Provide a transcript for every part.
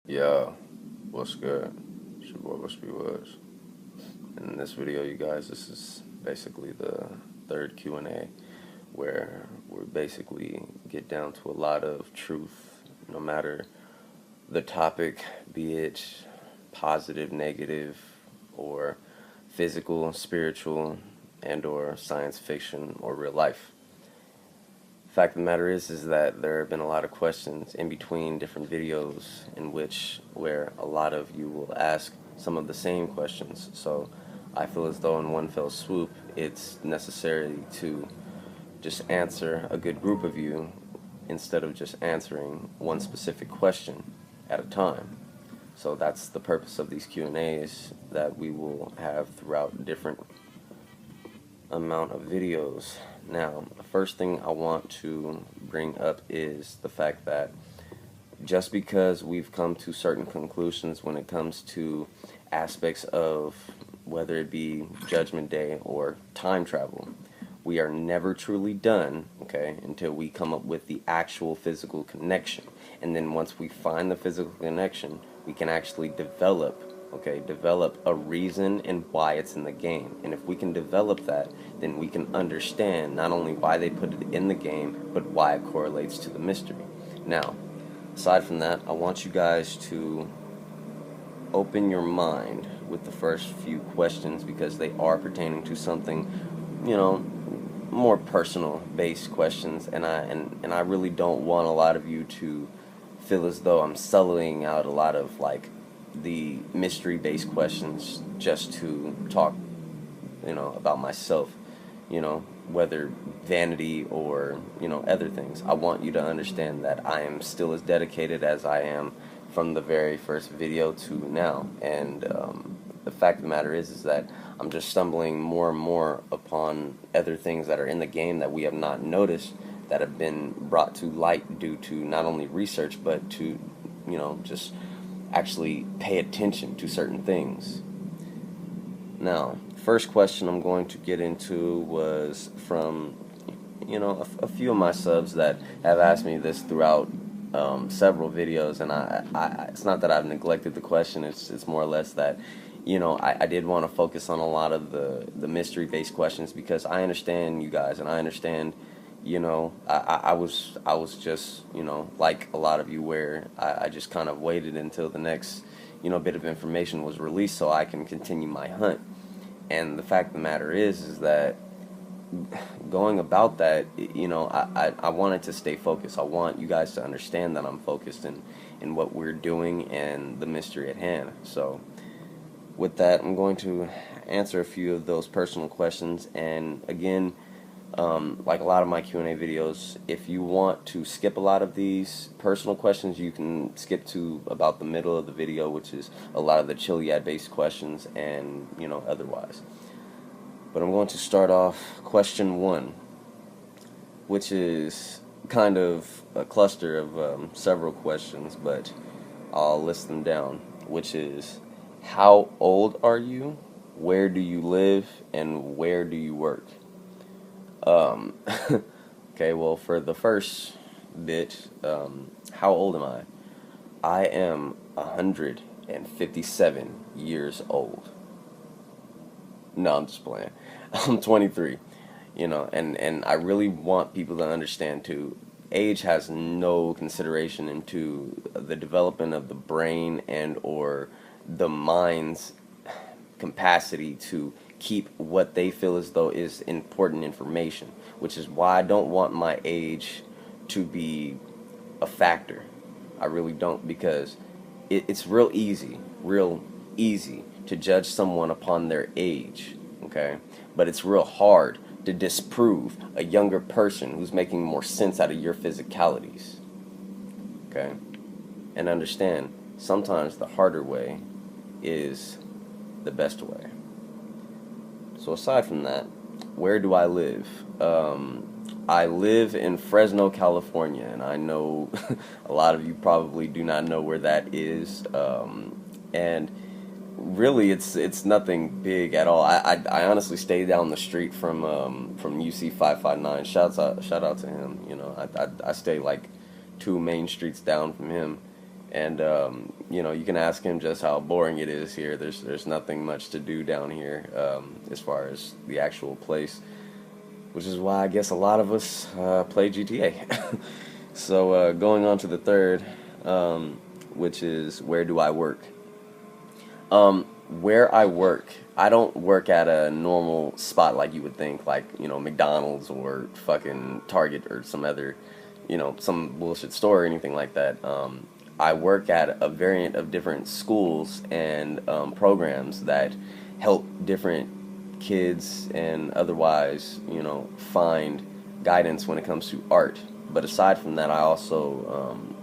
Yo, what's good? It's your boy Whispy Woodz. In this video, you guys, this is basically the third Q&A where we basically get down to a lot of truth, no matter the topic, be it positive, negative, or physical, spiritual, and or science fiction or real life. Fact of the matter is that there have been a lot of questions in between different videos in which where a lot of you will ask some of the same questions. So I feel as though in one fell swoop it's necessary to just answer a good group of you instead of just answering one specific question at a time. So that's the purpose of these Q&As that we will have throughout different amount of videos. Now, the first thing I want to bring up is the fact that just because we've come to certain conclusions when it comes to aspects of whether it be Judgment Day or time travel, we are never truly done, okay, until we come up with the actual physical connection. And then once we find the physical connection, we can actually develop a reason and why it's in the game. And if we can develop that, then we can understand not only why they put it in the game, but why it correlates to the mystery. Now, aside from that, I want you guys to open your mind with the first few questions because they are pertaining to something, more personal based questions, and I really don't want a lot of you to feel as though I'm sullying out a lot of the mystery-based questions just to talk, about myself, whether vanity or, other things. I want you to understand that I am still as dedicated as I am from the very first video to now. And the fact of the matter is that I'm just stumbling more and more upon other things that are in the game that we have not noticed that have been brought to light due to not only research but to, just actually pay attention to certain things. Now, first question I'm going to get into was from, a few of my subs that have asked me this throughout several videos, and I it's not that I've neglected the question, it's more or less that, I did want to focus on a lot of the mystery-based questions because I understand you guys, and I understand, I was just, like a lot of you where I just kind of waited until the next, bit of information was released so I can continue my hunt. And the fact of the matter is that going about that, I wanted to stay focused. I want you guys to understand that I'm focused in what we're doing and the mystery at hand. So with that, I'm going to answer a few of those personal questions. And again, like a lot of my Q&A videos, if you want to skip a lot of these personal questions, you can skip to about the middle of the video, which is a lot of the Chiliad based questions and, otherwise. But I'm going to start off question 1, which is kind of a cluster of several questions, but I'll list them down, which is, how old are you, where do you live, and where do you work? Okay, well, for the first bit, how old am I? I am 157 years old. No, I'm just playing. I'm 23, and I really want people to understand, too, age has no consideration into the development of the brain and or the mind's capacity to keep what they feel as though is important information, which is why I don't want my age to be a factor. I really don't, because it's real easy to judge someone upon their age, okay? But it's real hard to disprove a younger person who's making more sense out of your physicalities, okay? And understand, sometimes the harder way is the best way. So aside from that, where do I live? I live in Fresno, California, and I know a lot of you probably do not know where that is. And really, it's nothing big at all. I honestly stay down the street from UC 559. Shout out to him. I stay like 2 main streets down from him, And you know, you can ask him just how boring it is here. There's nothing much to do down here as far as the actual place, which is why I guess a lot of us play GTA. So going on to the third, which is where do I work? Where I work, I don't work at a normal spot like you would think, like, you know, McDonald's or fucking Target or some other, you know, some bullshit store or anything like that. I work at a variant of different schools and programs that help different kids and otherwise, you know, find guidance when it comes to art. But aside from that, I also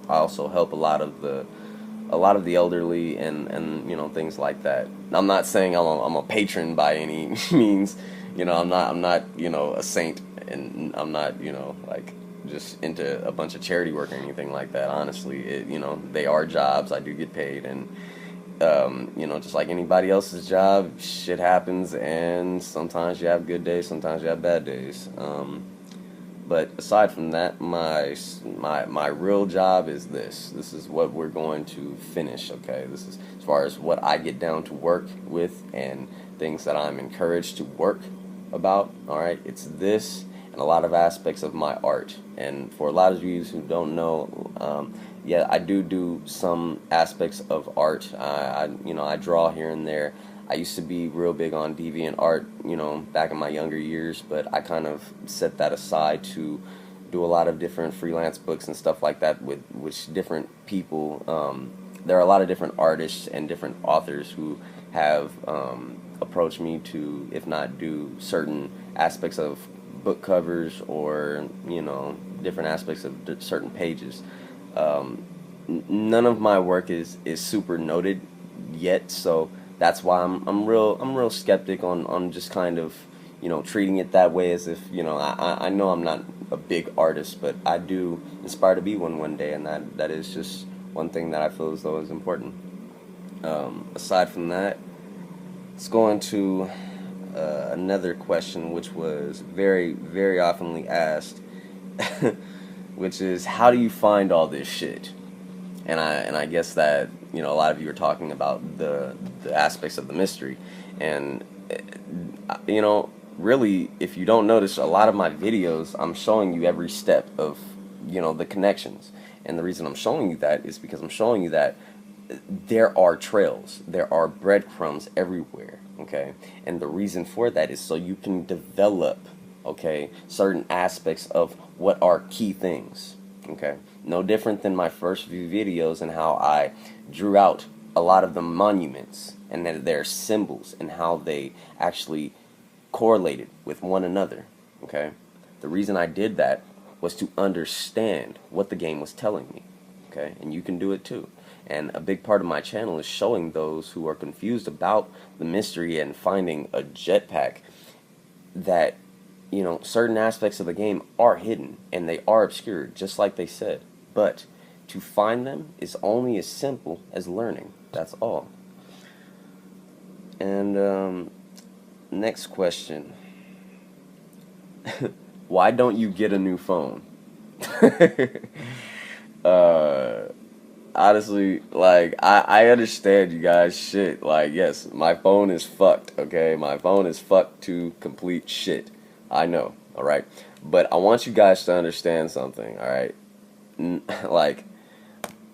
help a lot of the elderly and you know, things like that. I'm not saying I'm a patron by any means. You know, I'm not you know, a saint, and I'm not, you know, like just into a bunch of charity work or anything like that. Honestly, you know, they are jobs. I do get paid, and you know, just like anybody else's job, shit happens, and sometimes you have good days, sometimes you have bad days. But aside from that, my real job is this. This is what we're going to finish, okay? This is as far as what I get down to work with and things that I'm encouraged to work about, all right? It's this and a lot of aspects of my art. And for a lot of you who don't know, yeah, I do some aspects of art. You know, I draw here and there. I used to be real big on deviant art, you know, back in my younger years, but I kind of set that aside to do a lot of different freelance books and stuff like that with which different people. There are a lot of different artists and different authors who have approached me to, if not do certain aspects of book covers or, you know, different aspects of certain pages. None of my work is super noted yet, so that's why I'm real skeptic on just kind of, you know, treating it that way, as if, you know, I know I'm not a big artist, but I do aspire to be one day, and that is just one thing that I feel as though is important. Aside from that, let's go into another question, which was very oftenly asked, which is, how do you find all this shit? And I guess that, you know, a lot of you are talking about the aspects of the mystery, and you know, really, if you don't notice, a lot of my videos, I'm showing you every step of, you know, the connections. And the reason I'm showing you that is because I'm showing you that there are trails, there are breadcrumbs everywhere, okay? And the reason for that is so you can develop, okay, certain aspects of what are key things, okay? No different than my first few videos and how I drew out a lot of the monuments and their symbols and how they actually correlated with one another, okay? The reason I did that was to understand what the game was telling me, okay? And you can do it too. And a big part of my channel is showing those who are confused about the mystery and finding a jetpack that, you know, certain aspects of the game are hidden and they are obscured, just like they said. But to find them is only as simple as learning. That's all. And next question. Why don't you get a new phone? Honestly, like, I understand you guys shit. Like, yes, my phone is fucked, okay? My phone is fucked to complete shit. I know, alright? But I want you guys to understand something, alright? Like,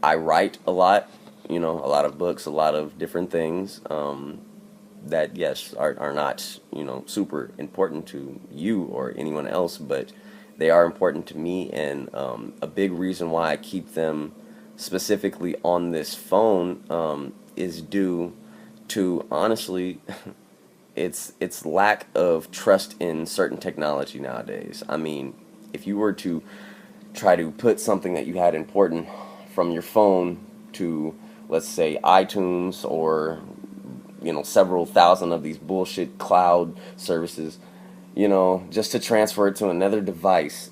I write a lot, you know, a lot of books, a lot of different things, that, yes, are not, you know, super important to you or anyone else, but they are important to me, and a big reason why I keep them specifically on this phone is due to, honestly, it's lack of trust in certain technology nowadays. I mean, if you were to try to put something that you had important from your phone to, let's say, iTunes or, you know, several thousand of these bullshit cloud services, you know, just to transfer it to another device,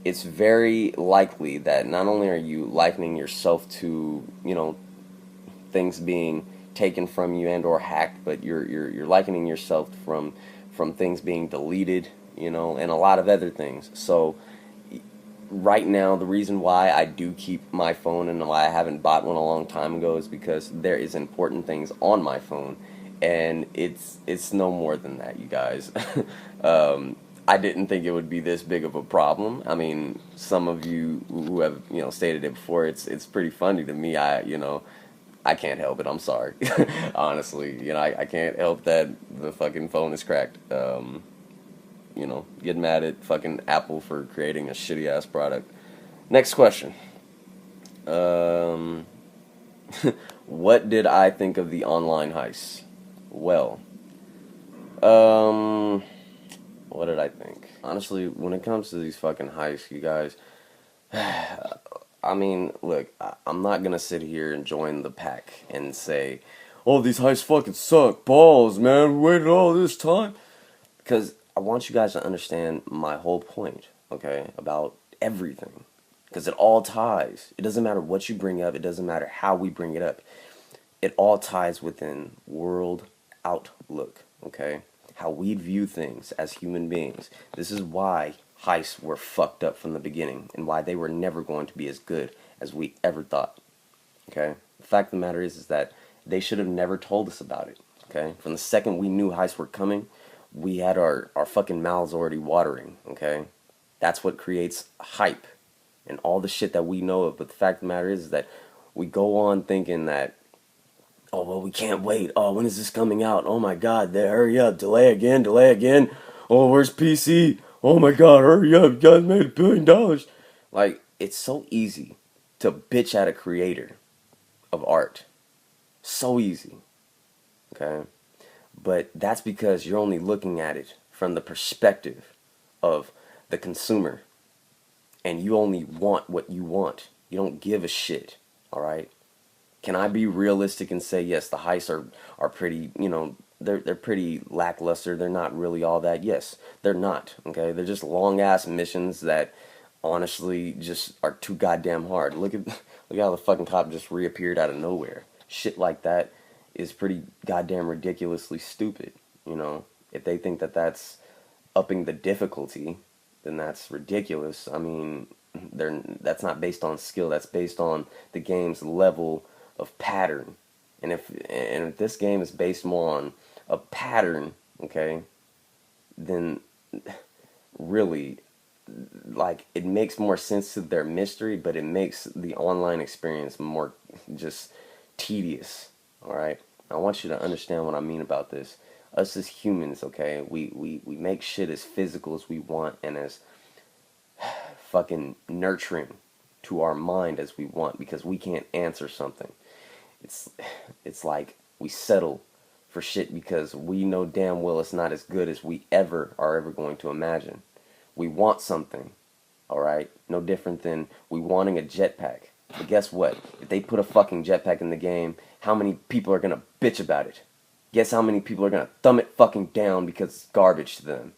it's very likely that not only are you likening yourself to, you know, things being taken from you and or hacked, but you're likening yourself from things being deleted, you know, and a lot of other things. So right now, the reason why I do keep my phone and why I haven't bought one a long time ago is because there is important things on my phone, and it's no more than that, you guys. um, I didn't think it would be this big of a problem. I mean, some of you who have stated it before, it's pretty funny to me. I can't help it. I'm sorry. Honestly, I can't help that the fucking phone is cracked. Get mad at fucking Apple for creating a shitty ass product. Next question. Um, what did I think of the online heists? Well, um, what did I think? Honestly, when it comes to these fucking heists, you guys, I mean, look, I'm not gonna sit here and join the pack and say, "Oh, these heists fucking suck balls, man. We waited all this time." Because I want you guys to understand my whole point, okay, about everything. Because it all ties. It doesn't matter what you bring up, it doesn't matter how we bring it up. It all ties within world outlook, okay? How we view things as human beings. This is why heists were fucked up from the beginning and why they were never going to be as good as we ever thought, okay? The fact of the matter is that they should have never told us about it, okay? From the second we knew heists were coming, we had our fucking mouths already watering, okay? That's what creates hype and all the shit that we know of. But the fact of the matter is that we go on thinking that, oh, well, we can't wait. Oh, when is this coming out? Oh my God, hurry up, delay again, delay again. Oh, where's PC? Oh my God, hurry up, you guys made $1 billion. Like, it's so easy to bitch at a creator of art. So easy, okay? But that's because you're only looking at it from the perspective of the consumer. And you only want what you want. You don't give a shit, alright? Can I be realistic and say, yes, the heists are pretty, they're pretty lackluster. They're not really all that. Yes, they're not, okay? They're just long-ass missions that honestly just are too goddamn hard. Look how the fucking cop just reappeared out of nowhere. Shit like that is pretty goddamn ridiculously stupid, If they think that that's upping the difficulty, then that's ridiculous. I mean, that's not based on skill. That's based on the game's level of pattern. And if this game is based more on a pattern, okay, then really, like, it makes more sense to their mystery, but it makes the online experience more just tedious. All right, I want you to understand what I mean about this. Us as humans, okay, we make shit as physical as we want and as fucking nurturing to our mind as we want because we can't answer something. It's it's like we settle for shit because we know damn well it's not as good as we are ever going to imagine. We want something, all right? No different than we wanting a jetpack. But guess what? If they put a fucking jetpack in the game, how many people are gonna bitch about it? Guess how many people are gonna thumb it fucking down because it's garbage to them?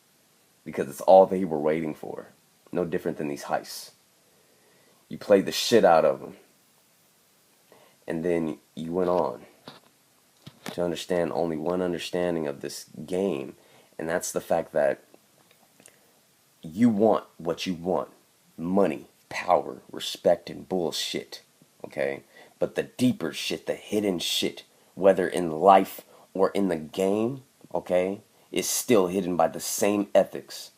Because it's all they were waiting for. No different than these heists. You played the shit out of them. And then you went on to understand only one understanding of this game, and that's the fact that you want what you want. Money, power, respect, and bullshit. Okay? But the deeper shit, the hidden shit, whether in life or in the game, okay, is still hidden by the same ethics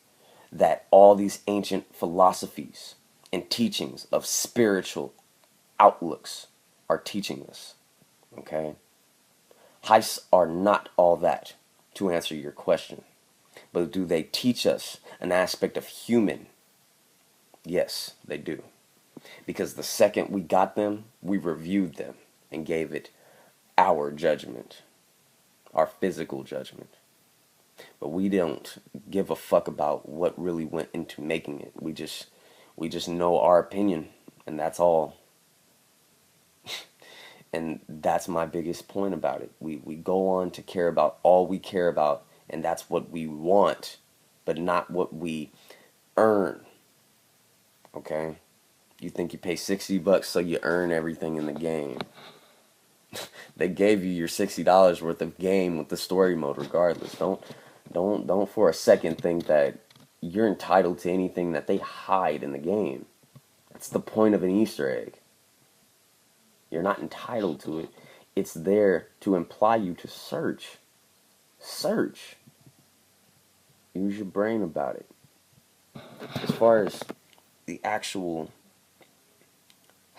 that all these ancient philosophies and teachings of spiritual outlooks are teaching us. Okay? Heists are not all that, to answer your question. But do they teach us an aspect of human? Yes, they do. Because the second we got them, we reviewed them and gave it our judgment, our physical judgment. But we don't give a fuck about what really went into making it. We just know our opinion, and that's all. And that's my biggest point about it. We go on to care about all we care about, and that's what we want, but not what we earn. Okay? You think you pay $60 so you earn everything in the game. They gave you your $60 worth of game with the story mode regardless. Don't for a second think that you're entitled to anything that they hide in the game. That's the point of an Easter egg. You're not entitled to it. It's there to imply you to search. Search. Use your brain about it. As far as the actual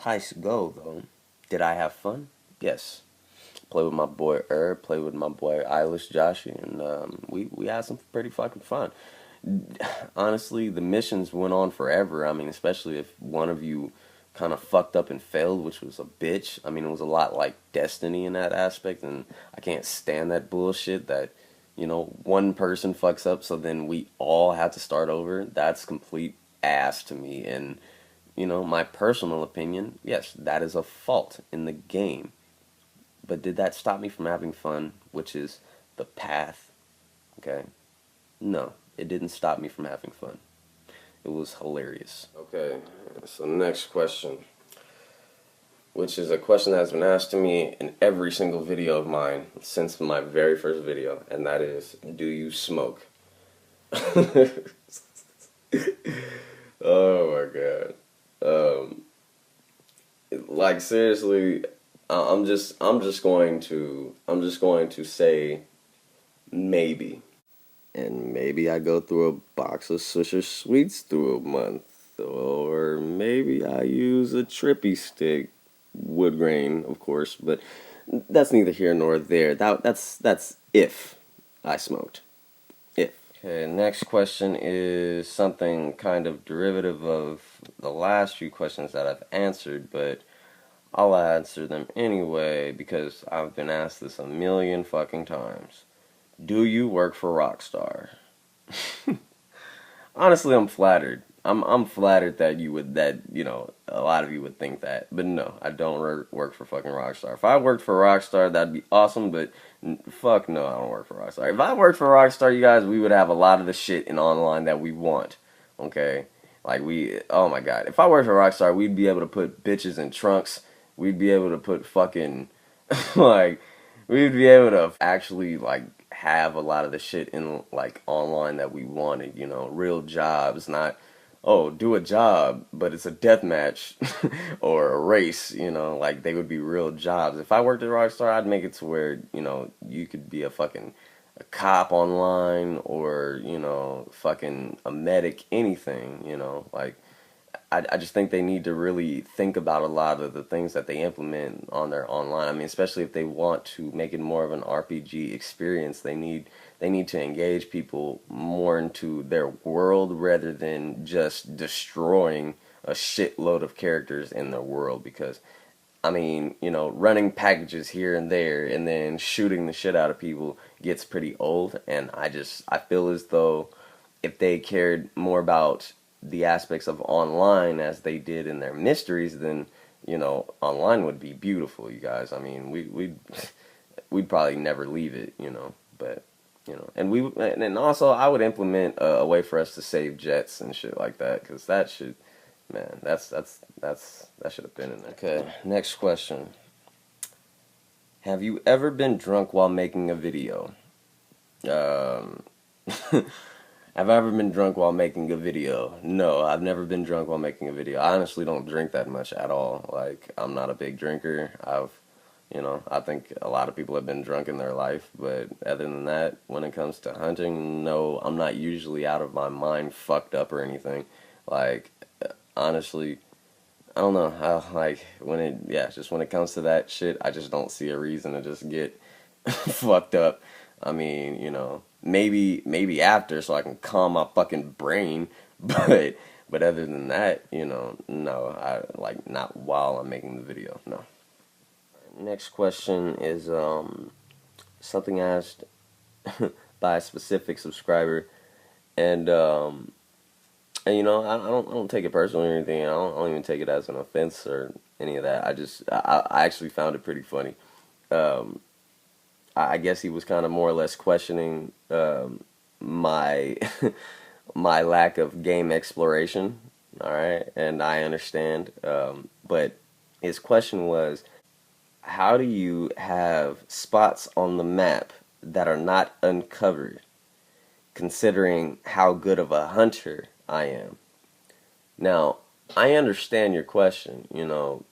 heists go, though, did I have fun? Yes. Play with my boy Herb, play with my boy Eilish Joshi, and we had some pretty fucking fun. Honestly, the missions went on forever. I mean, especially if one of you kind of fucked up and failed, which was a bitch. I mean, it was a lot like Destiny in that aspect, and I can't stand that bullshit that, you know, one person fucks up, so then we all have to start over. That's complete ass to me, and, you know, my personal opinion, yes, that is a fault in the game. But did that stop me from having fun, which is the path? Okay? No, it didn't stop me from having fun. It was hilarious. Okay, so next question, which is a question that's been asked to me in every single video of mine since my very first video, and that is, do you smoke? Oh my god. Like seriously, I'm just going to say maybe. And maybe I go through a box of Swisher Sweets through a month. Or maybe I use a trippy stick, wood grain, of course, but that's neither here nor there. That's if I smoked. If. Okay, next question is something kind of derivative of the last few questions that I've answered, but I'll answer them anyway because I've been asked this a million fucking times. Do you work for Rockstar? Honestly, I'm flattered. I'm flattered that you know, a lot of you would think that. But no, I don't work for fucking Rockstar. If I worked for Rockstar, that'd be awesome, but fuck no, I don't work for Rockstar. If I worked for Rockstar, you guys, we would have a lot of the shit in online that we want. Okay? Like oh my god. If I worked for Rockstar, we'd be able to put bitches in trunks. We'd be able to put fucking, like, we'd be able to actually, like, have a lot of the shit in, like, online that we wanted, you know, real jobs, not, oh, do a job, but it's a death match, or a race, you know, like, they would be real jobs. If I worked at Rockstar, I'd make it to where, you know, you could be a cop online, or, you know, fucking a medic, anything, you know, like, I just think they need to really think about a lot of the things that they implement on their online. I mean, especially if they want to make it more of an RPG experience, they need to engage people more into their world rather than just destroying a shitload of characters in their world. Because, I mean, you know, running packages here and there and then shooting the shit out of people gets pretty old. And I feel as though if they cared more about the aspects of online as they did in their mysteries, then, you know, online would be beautiful, you guys. I mean, we'd probably never leave it, you know, but, you know, and also I would implement a way for us to save jets and shit like that, because that should, man, that should have been in there. Okay, next question. Have you ever been drunk while making a video? Have I ever been drunk while making a video? No, I've never been drunk while making a video. I honestly don't drink that much at all. Like, I'm not a big drinker. You know, I think a lot of people have been drunk in their life, but other than that, when it comes to hunting, no, I'm not usually out of my mind fucked up or anything. Like, honestly, I don't know how, like, just when it comes to that shit, I just don't see a reason to just get fucked up. I mean, you know, maybe after so I can calm my fucking brain, but other than that, you know, no, I like not while I'm making the video. No. Next question is something asked by a specific subscriber, and you know, I don't take it personally or anything. I don't even take it as an offense or any of that. I actually found it pretty funny. I guess he was kind of more or less questioning my my lack of game exploration. All right, and I understand. But his question was, how do you have spots on the map that are not uncovered, considering how good of a hunter I am? Now, I understand your question. You know,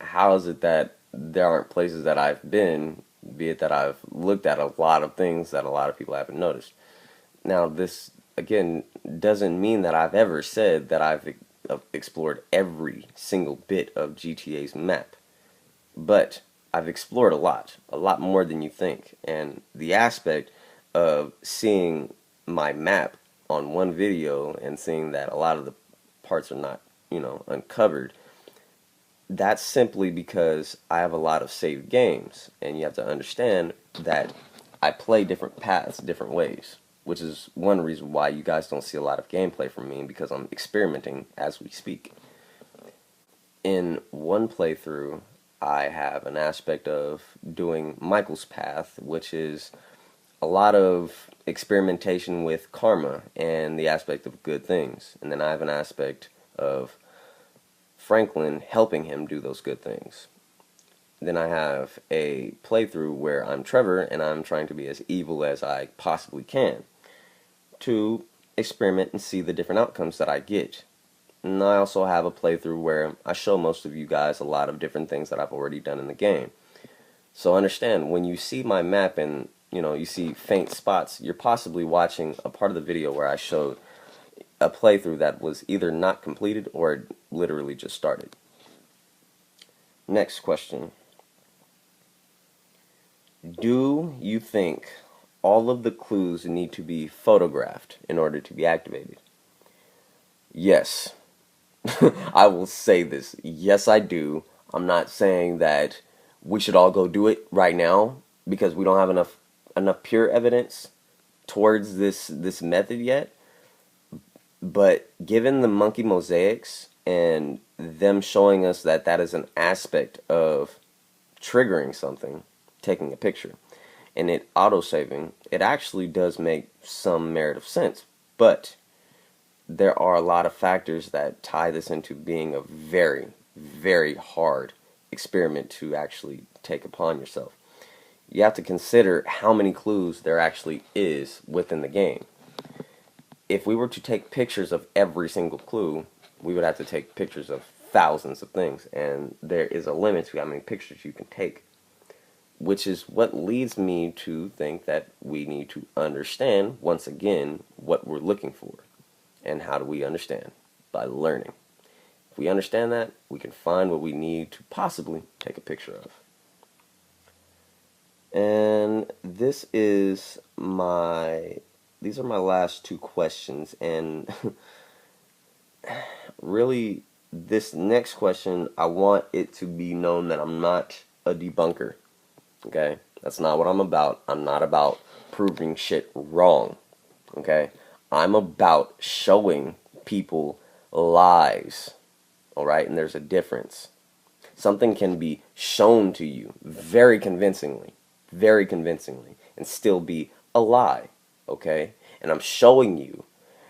how is it that there aren't places that I've been, be it that I've looked at a lot of things that a lot of people haven't noticed? Now, this, again, doesn't mean that I've ever said that I've explored every single bit of GTA's map. But I've explored a lot more than you think. And the aspect of seeing my map on one video and seeing that a lot of the parts are not, uncovered, that's simply because I have a lot of saved games. And you have to understand that I play different paths different ways, which is one reason why you guys don't see a lot of gameplay from me, because I'm experimenting as we speak. In one playthrough, I have an aspect of doing Michael's path, which is a lot of experimentation with karma and the aspect of good things. And then I have an aspect of Franklin helping him do those good things. Then I have a playthrough where I'm Trevor and I'm trying to be as evil as I possibly can to experiment and see the different outcomes that I get. And I also have a playthrough where I show most of you guys a lot of different things that I've already done in the game. So understand, when you see my map and you see faint spots, you're possibly watching a part of the video where I showed a playthrough that was either not completed or literally just started. Next question. Do you think all of the clues need to be photographed in order to be activated? Yes. I will say this. Yes, I do. I'm not saying that we should all go do it right now because we don't have enough pure evidence towards this method yet. But given the monkey mosaics and them showing us that that is an aspect of triggering something, taking a picture, and it auto-saving, it actually does make some merit of sense. But there are a lot of factors that tie this into being a very, very hard experiment to actually take upon yourself. You have to consider how many clues there actually is within the game. If we were to take pictures of every single clue, we would have to take pictures of thousands of things, and there is a limit to how many pictures you can take, which is what leads me to think that we need to understand, once again, what we're looking for. And how do we understand? By learning. If we understand that, we can find what we need to possibly take a picture of. And these are my last two questions, and really this next question, I want it to be known that I'm not a debunker. Okay? That's not what I'm about. I'm not about proving shit wrong. Okay? I'm about showing people lies. Alright? And there's a difference. Something can be shown to you very convincingly, and still be a lie. Okay? And I'm showing you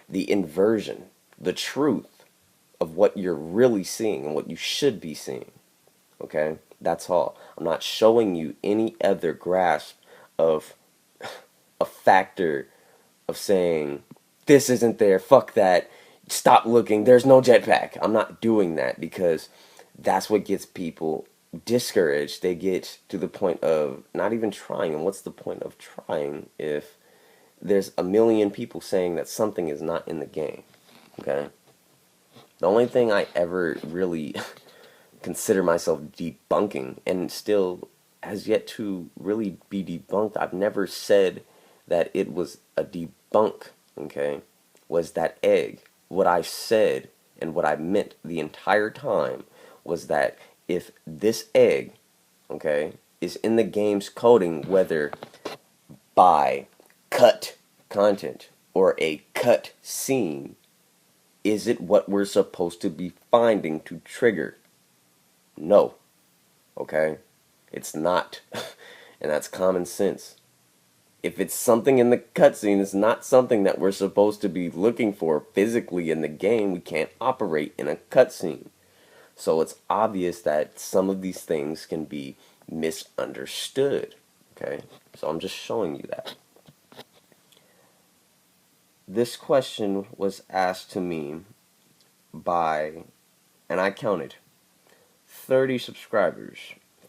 the inversion, the truth of what you're really seeing and what you should be seeing. Okay? That's all. I'm not showing you any other grasp of a factor of saying, this isn't there, fuck that, stop looking, there's no jetpack. I'm not doing that because that's what gets people discouraged. They get to the point of not even trying. And what's the point of trying if there's a million people saying that something is not in the game? Okay? The only thing I ever really consider myself debunking, and still has yet to really be debunked, I've never said that it was a debunk, okay, was that egg. What I said and what I meant the entire time was that if this egg, okay, is in the game's coding, whether by cut content or a cut scene, is it what we're supposed to be finding to trigger? No. Okay? It's not. And that's common sense. If it's something in the cutscene, it's not something that we're supposed to be looking for physically in the game. We can't operate in a cutscene. So it's obvious that some of these things can be misunderstood. Okay? So I'm just showing you that. This question was asked to me by and I counted 30 subscribers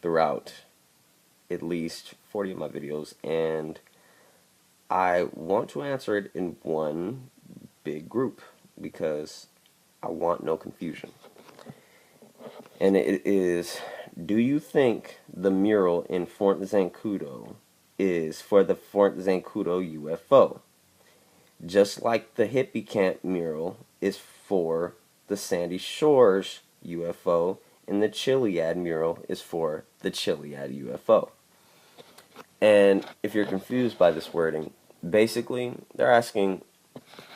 throughout at least 40 of my videos, and I want to answer it in one big group because I want no confusion. And it is, do you think the mural in Fort Zancudo is for the Fort Zancudo UFO? Just like the hippie camp mural is for the Sandy Shores UFO, and the Chiliad mural is for the Chiliad UFO. And if you're confused by this wording, basically they're asking,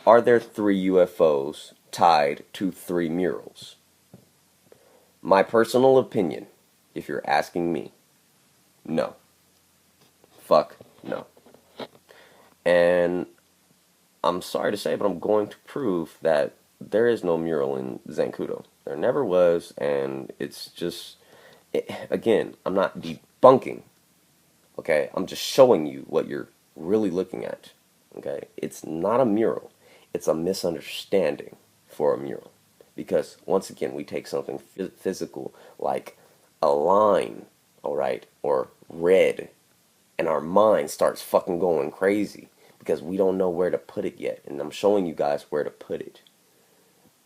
are there 3 UFOs tied to 3 murals? My personal opinion, if you're asking me, no. Fuck no. And I'm sorry to say, but I'm going to prove that there is no mural in Zancudo. There never was, and it's just, again, I'm not debunking, okay? I'm just showing you what you're really looking at, okay? It's not a mural. It's a misunderstanding for a mural. Because, once again, we take something physical, like a line, alright, or red, and our mind starts fucking going crazy because we don't know where to put it yet. And I'm showing you guys where to put it.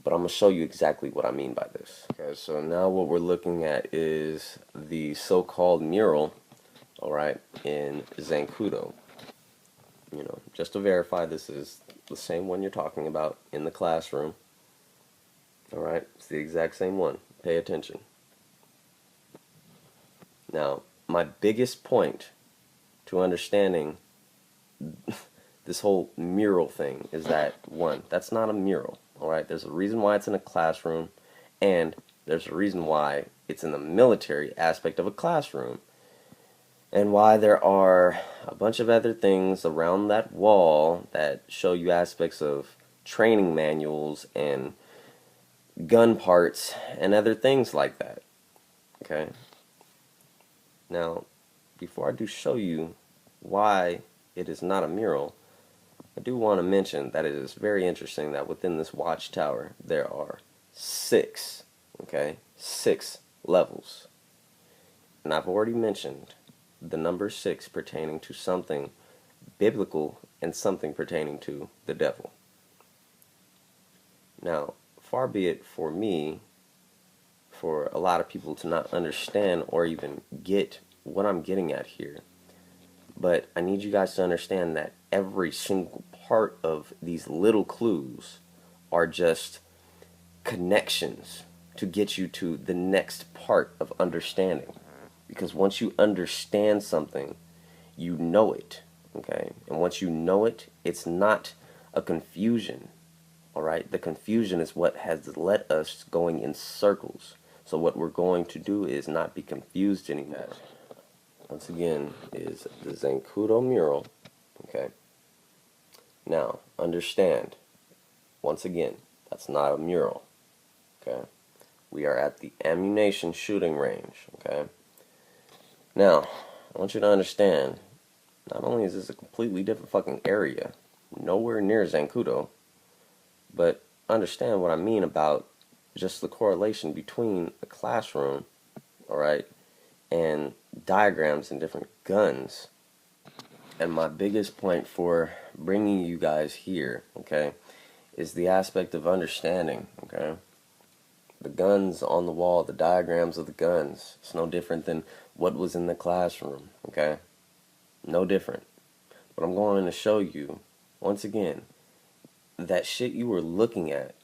But I'm going to show you exactly what I mean by this. Okay, so now what we're looking at is the so-called mural, alright, in Zancudo. You know, just to verify, this is the same one you're talking about in the classroom. Alright, it's the exact same one. Pay attention. Now, my biggest point to understanding this whole mural thing is that, one, that's not a mural. Alright, there's a reason why it's in a classroom, and there's a reason why it's in the military aspect of a classroom, and why there are a bunch of other things around that wall that show you aspects of training manuals and gun parts and other things like that. Okay? Now, before I do show you why it is not a mural, I do want to mention that it is very interesting that within this watchtower there are 6, okay, 6 levels. And I've already mentioned the number 6 pertaining to something biblical and something pertaining to the devil. Now, far be it for me, for a lot of people to not understand or even get what I'm getting at here. But I need you guys to understand that every single part of these little clues are just connections to get you to the next part of understanding. Because once you understand something, you know it, okay? And once you know it, it's not a confusion. Alright, the confusion is what has led us going in circles. So what we're going to do is not be confused anymore. Once again, is the Zancudo mural. Okay. Now, understand, once again, that's not a mural. Okay. We are at the ammunition shooting range. Okay. Now, I want you to understand, not only is this a completely different fucking area, nowhere near Zancudo, but understand what I mean about just the correlation between a classroom, alright, and diagrams and different guns. And my biggest point for bringing you guys here, okay, is the aspect of understanding, okay? The guns on the wall, the diagrams of the guns, it's no different than what was in the classroom, okay? No different. But I'm going to show you, once again, that shit you were looking at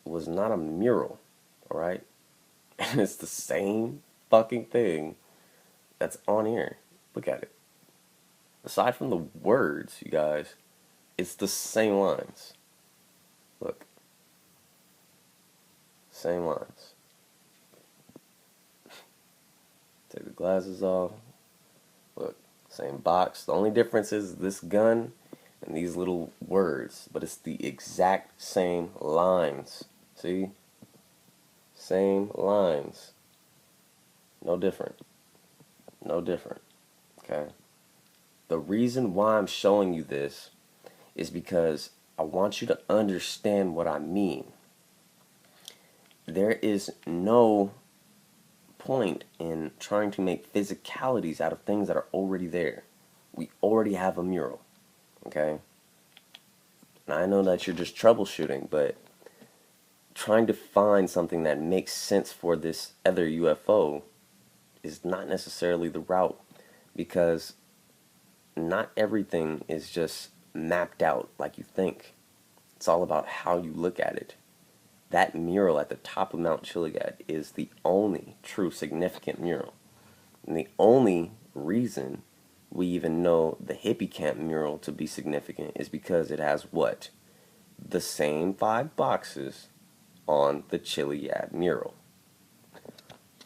was not a mural, alright? And it's the same fucking thing that's on here. Look at it. Aside from the words, you guys, it's the same lines. Look. Same lines. Take the glasses off. Look, same box. The only difference is this gun and these little words, but it's the exact same lines. See? Same lines. No different. No different. Okay? The reason why I'm showing you this is because I want you to understand what I mean. there is no point in trying to make physicalities out of things that are already there. We already have a mural, okay? And I know that you're just troubleshooting, but trying to find something that makes sense for this other UFO is not necessarily the route, because not everything is just mapped out like you think. It's all about how you look at it. That mural at the top of Mount Chiliad is the only true significant mural. And the only reason we even know the hippie camp mural to be significant is because it has what? The same 5 boxes on the Chiliad mural.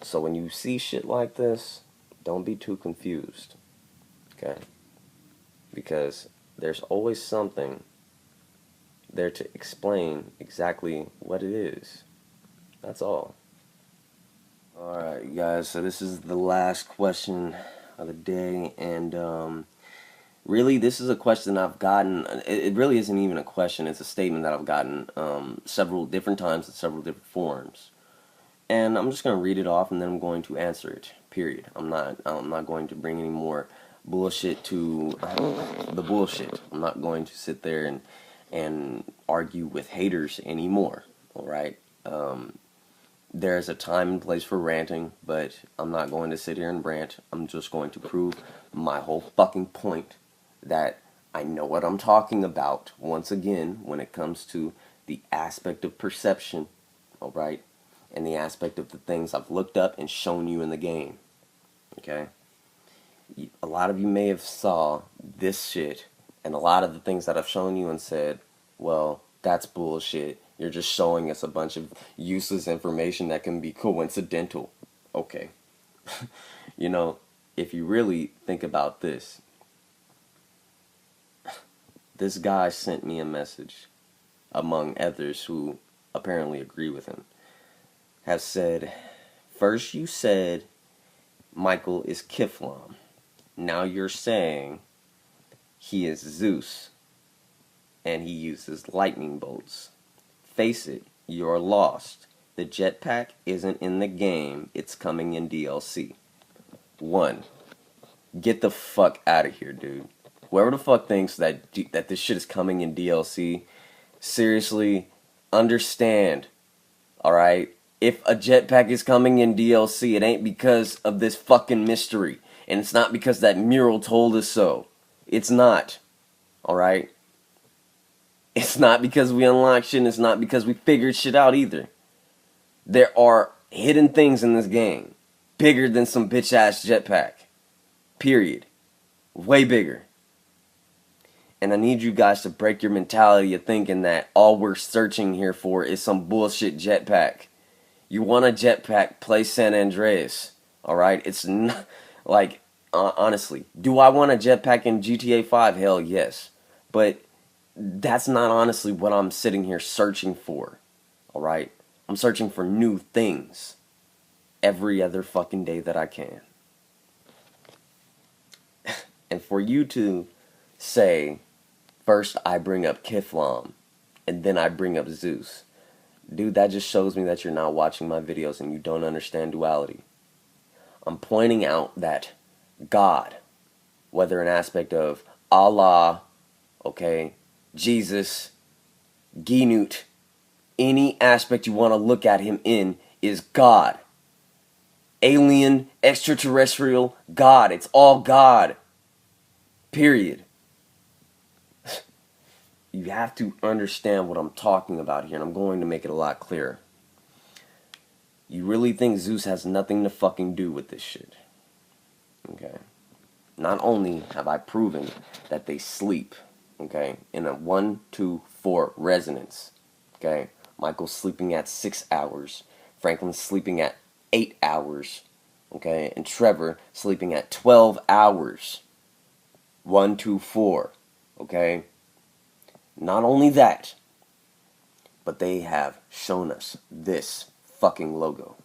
So when you see shit like this, don't be too confused, okay? Because there's always something there to explain exactly what it is. That's all. Alright, guys, so this is the last question of the day, and really, this is a question I've gotten. It really isn't even a question, it's a statement that I've gotten several different times in several different forms. And I'm just going to read it off, and then I'm going to answer it, period. I'm not going to bring any more bullshit to the bullshit. I'm not going to sit there and argue with haters anymore, alright? There's a time and place for ranting, but I'm not going to sit here and rant. I'm just going to prove my whole fucking point that I know what I'm talking about, once again, when it comes to the aspect of perception, alright? And the aspect of the things I've looked up and shown you in the game, okay? A lot of you may have saw this shit, and a lot of the things that I've shown you and said, well, that's bullshit. You're just showing us a bunch of useless information that can be coincidental. Okay. You know, if you really think about this, this guy sent me a message, among others who apparently agree with him, have said, first you said Michael is Kiflam. Now you're saying he is Zeus, and he uses lightning bolts. Face it, you're lost. The jetpack isn't in the game, it's coming in DLC. 1. Get the fuck out of here, dude. Whoever the fuck thinks that this shit is coming in DLC, seriously, understand, alright? If a jetpack is coming in DLC, it ain't because of this fucking mystery. And it's not because that mural told us so. It's not. Alright? It's not because we unlocked shit, and it's not because we figured shit out either. There are hidden things in this game. Bigger than some bitch-ass jetpack. Period. Way bigger. And I need you guys to break your mentality of thinking that all we're searching here for is some bullshit jetpack. You want a jetpack, play San Andreas. Alright? It's not, like, honestly, do I want a jetpack in GTA 5? Hell yes. But that's not honestly what I'm sitting here searching for. Alright? I'm searching for new things every other fucking day that I can. And for you to say, first I bring up Kiflam, and then I bring up Zeus. Dude, that just shows me that you're not watching my videos and you don't understand duality. I'm pointing out that God, whether an aspect of Allah, okay, Jesus, Ginut, any aspect you want to look at him in is God. Alien, extraterrestrial, God. It's all God. Period. You have to understand what I'm talking about here, and I'm going to make it a lot clearer. You really think Zeus has nothing to fucking do with this shit? Okay. Not only have I proven that they sleep, okay, in a 1-2-4 resonance, okay, Michael's sleeping at 6 hours, Franklin's sleeping at 8 hours, okay, and Trevor sleeping at 12 hours. 1-2-4, okay? Not only that, but they have shown us this fucking logo.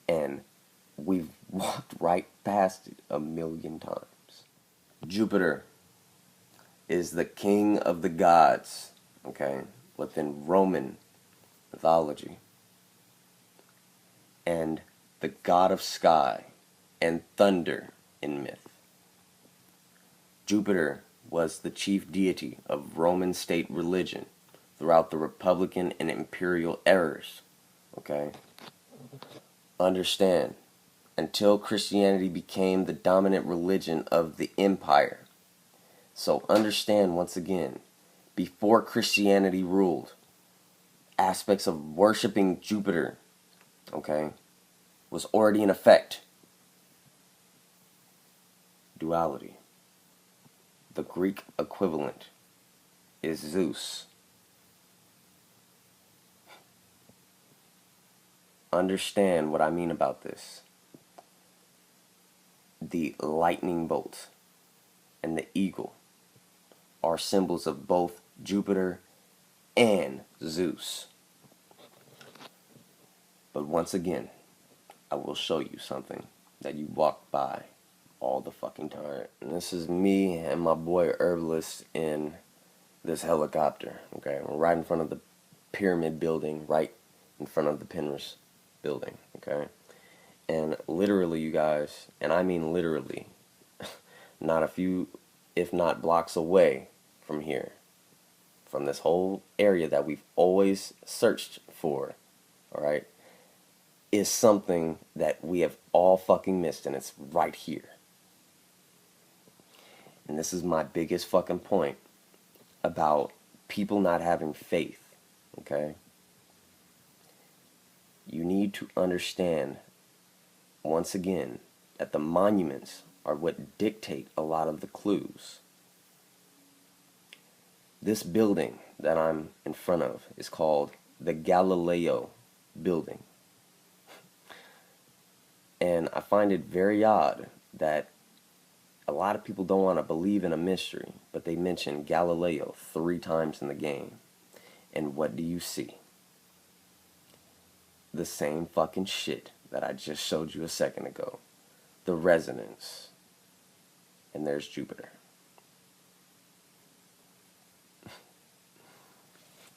And we've walked right past it a million times. Jupiter is the king of the gods, okay, within Roman mythology. and the god of sky and thunder in myth. Jupiter was the chief deity of Roman state religion throughout the Republican and Imperial eras. Okay? Understand, until Christianity became the dominant religion of the empire. So understand once again, before Christianity ruled, aspects of worshiping Jupiter, okay, was already in effect. Duality. The Greek equivalent is Zeus. Understand what I mean about this. The lightning bolt and the eagle are symbols of both Jupiter and Zeus. But once again, I will show you something that you walk by all the fucking time. And this is me and my boy Herbalist in this helicopter. Okay, we're right in front of the pyramid building, right in front of the Penrose building. Okay, and literally, you guys, and I mean literally, not a few, if not blocks away from here, from this whole area that we've always searched for, all right, is something that we have all fucking missed, and it's right here. And this is my biggest fucking point about people not having faith, okay? You need to understand, once again, that the monuments are what dictate a lot of the clues. This building that I'm in front of is called the Galileo Building. And I find it very odd that a lot of people don't want to believe in a mystery, but they mention Galileo 3 times in the game. And what do you see? The same fucking shit that I just showed you a second ago. The resonance. And there's Jupiter.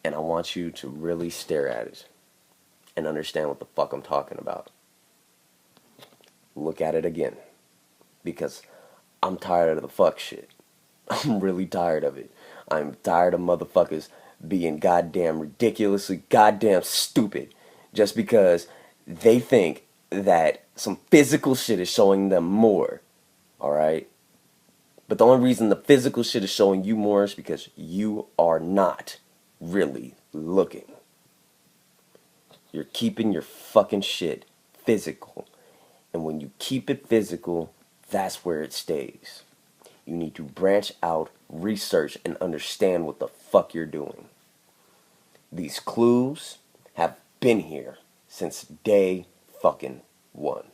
And I want you to really stare at it and understand what the fuck I'm talking about. Look at it again. Because I'm tired of the fuck shit. I'm really tired of it. I'm tired of motherfuckers being goddamn ridiculously goddamn stupid just because they think that some physical shit is showing them more. Alright? But the only reason the physical shit is showing you more is because you are not really looking. You're keeping your fucking shit physical. And when you keep it physical, that's where it stays. You need to branch out, research, and understand what the fuck you're doing. These clues have been here since day fucking one.